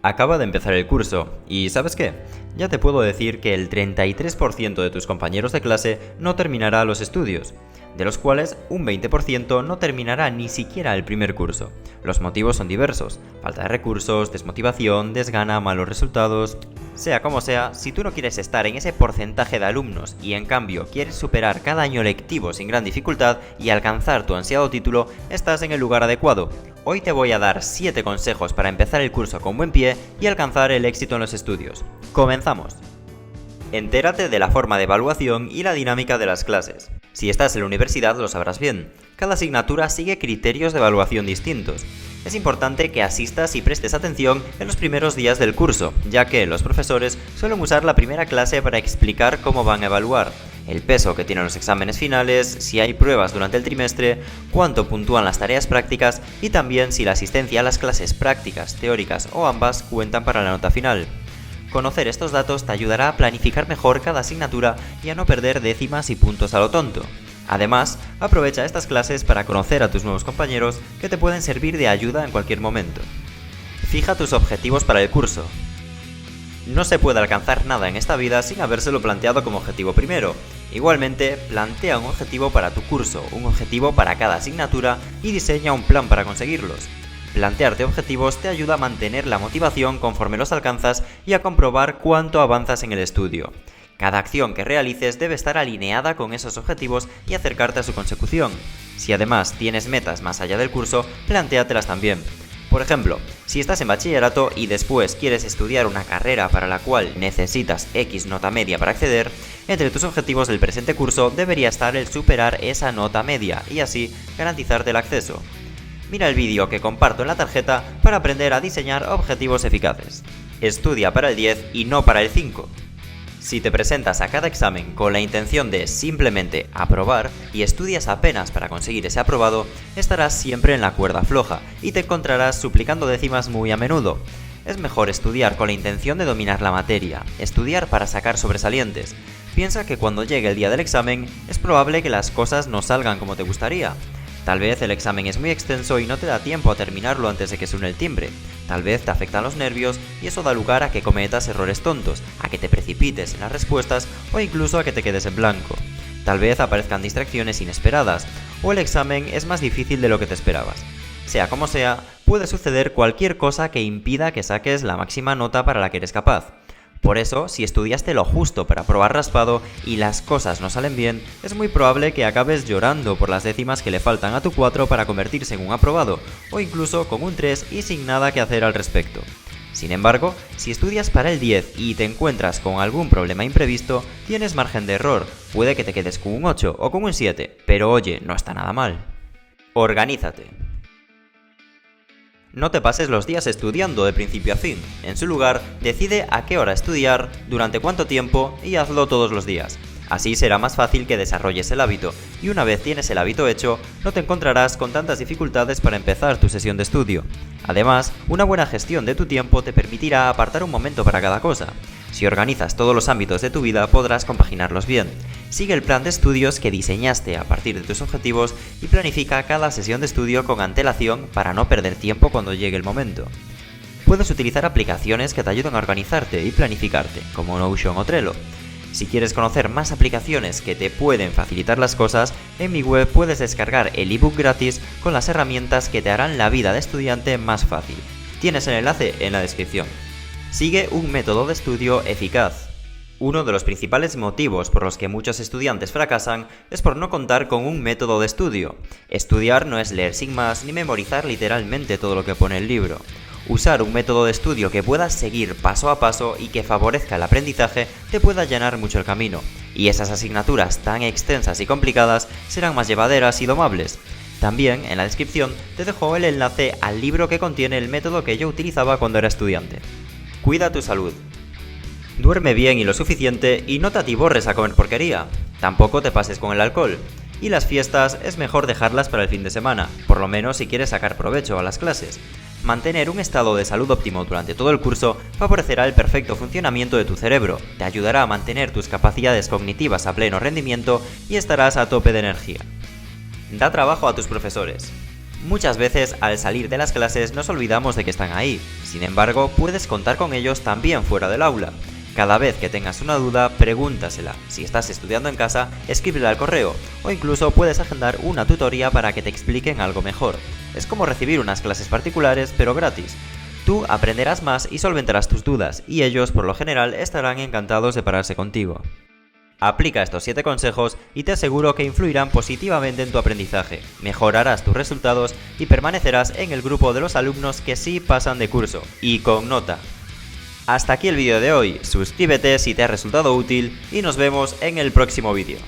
Acaba de empezar el curso, y ¿sabes qué? Ya te puedo decir que el 33% de tus compañeros de clase no terminará los estudios, de los cuales un 20% no terminará ni siquiera el primer curso. Los motivos son diversos: falta de recursos, desmotivación, desgana, malos resultados. Sea como sea, si tú no quieres estar en ese porcentaje de alumnos y en cambio quieres superar cada año lectivo sin gran dificultad y alcanzar tu ansiado título, estás en el lugar adecuado. Hoy te voy a dar 7 consejos para empezar el curso con buen pie y alcanzar el éxito en los estudios. ¡Comenzamos! Entérate de la forma de evaluación y la dinámica de las clases. Si estás en la universidad lo sabrás bien. Cada asignatura sigue criterios de evaluación distintos. Es importante que asistas y prestes atención en los primeros días del curso, ya que los profesores suelen usar la primera clase para explicar cómo van a evaluar, el peso que tienen los exámenes finales, si hay pruebas durante el trimestre, cuánto puntúan las tareas prácticas y también si la asistencia a las clases prácticas, teóricas o ambas cuentan para la nota final. Conocer estos datos te ayudará a planificar mejor cada asignatura y a no perder décimas y puntos a lo tonto. Además, aprovecha estas clases para conocer a tus nuevos compañeros que te pueden servir de ayuda en cualquier momento. Fija tus objetivos para el curso. No se puede alcanzar nada en esta vida sin habérselo planteado como objetivo primero. Igualmente, plantea un objetivo para tu curso, un objetivo para cada asignatura y diseña un plan para conseguirlos. Plantearte objetivos te ayuda a mantener la motivación conforme los alcanzas y a comprobar cuánto avanzas en el estudio. Cada acción que realices debe estar alineada con esos objetivos y acercarte a su consecución. Si además tienes metas más allá del curso, plantéatelas también. Por ejemplo, si estás en bachillerato y después quieres estudiar una carrera para la cual necesitas X nota media para acceder, entre tus objetivos del presente curso debería estar el superar esa nota media y así garantizarte el acceso. Mira el vídeo que comparto en la tarjeta para aprender a diseñar objetivos eficaces. Estudia para el 10 y no para el 5. Si te presentas a cada examen con la intención de simplemente aprobar y estudias apenas para conseguir ese aprobado, estarás siempre en la cuerda floja y te encontrarás suplicando décimas muy a menudo. Es mejor estudiar con la intención de dominar la materia, estudiar para sacar sobresalientes. Piensa que cuando llegue el día del examen es probable que las cosas no salgan como te gustaría. Tal vez el examen es muy extenso y no te da tiempo a terminarlo antes de que suene el timbre. Tal vez te afectan los nervios y eso da lugar a que cometas errores tontos, a que te precipites en las respuestas o incluso a que te quedes en blanco. Tal vez aparezcan distracciones inesperadas o el examen es más difícil de lo que te esperabas. Sea como sea, puede suceder cualquier cosa que impida que saques la máxima nota para la que eres capaz. Por eso, si estudiaste lo justo para aprobar raspado y las cosas no salen bien, es muy probable que acabes llorando por las décimas que le faltan a tu 4 para convertirse en un aprobado, o incluso con un 3 y sin nada que hacer al respecto. Sin embargo, si estudias para el 10 y te encuentras con algún problema imprevisto, tienes margen de error, puede que te quedes con un 8 o con un 7, pero oye, no está nada mal. Organízate. No te pases los días estudiando de principio a fin. En su lugar, decide a qué hora estudiar, durante cuánto tiempo y hazlo todos los días. Así será más fácil que desarrolles el hábito, y una vez tienes el hábito hecho, no te encontrarás con tantas dificultades para empezar tu sesión de estudio. Además, una buena gestión de tu tiempo te permitirá apartar un momento para cada cosa. Si organizas todos los ámbitos de tu vida, podrás compaginarlos bien. Sigue el plan de estudios que diseñaste a partir de tus objetivos y planifica cada sesión de estudio con antelación para no perder tiempo cuando llegue el momento. Puedes utilizar aplicaciones que te ayuden a organizarte y planificarte, como Notion o Trello. Si quieres conocer más aplicaciones que te pueden facilitar las cosas, en mi web puedes descargar el ebook gratis con las herramientas que te harán la vida de estudiante más fácil. Tienes el enlace en la descripción. Sigue un método de estudio eficaz. Uno de los principales motivos por los que muchos estudiantes fracasan es por no contar con un método de estudio. Estudiar no es leer sin más ni memorizar literalmente todo lo que pone el libro. Usar un método de estudio que puedas seguir paso a paso y que favorezca el aprendizaje te puede allanar mucho el camino, y esas asignaturas tan extensas y complicadas serán más llevaderas y domables. También en la descripción te dejo el enlace al libro que contiene el método que yo utilizaba cuando era estudiante. Cuida tu salud. Duerme bien y lo suficiente y no te atiborres a comer porquería. Tampoco te pases con el alcohol. Y las fiestas es mejor dejarlas para el fin de semana, por lo menos si quieres sacar provecho a las clases. Mantener un estado de salud óptimo durante todo el curso favorecerá el perfecto funcionamiento de tu cerebro, te ayudará a mantener tus capacidades cognitivas a pleno rendimiento y estarás a tope de energía. Da trabajo a tus profesores. Muchas veces al salir de las clases nos olvidamos de que están ahí, sin embargo puedes contar con ellos también fuera del aula. Cada vez que tengas una duda, pregúntasela. Si estás estudiando en casa, escríbela al correo, o incluso puedes agendar una tutoría para que te expliquen algo mejor. Es como recibir unas clases particulares, pero gratis. Tú aprenderás más y solventarás tus dudas, y ellos por lo general estarán encantados de pararse contigo. Aplica estos 7 consejos y te aseguro que influirán positivamente en tu aprendizaje, mejorarás tus resultados y permanecerás en el grupo de los alumnos que sí pasan de curso, y con nota. Hasta aquí el vídeo de hoy, suscríbete si te ha resultado útil y nos vemos en el próximo vídeo.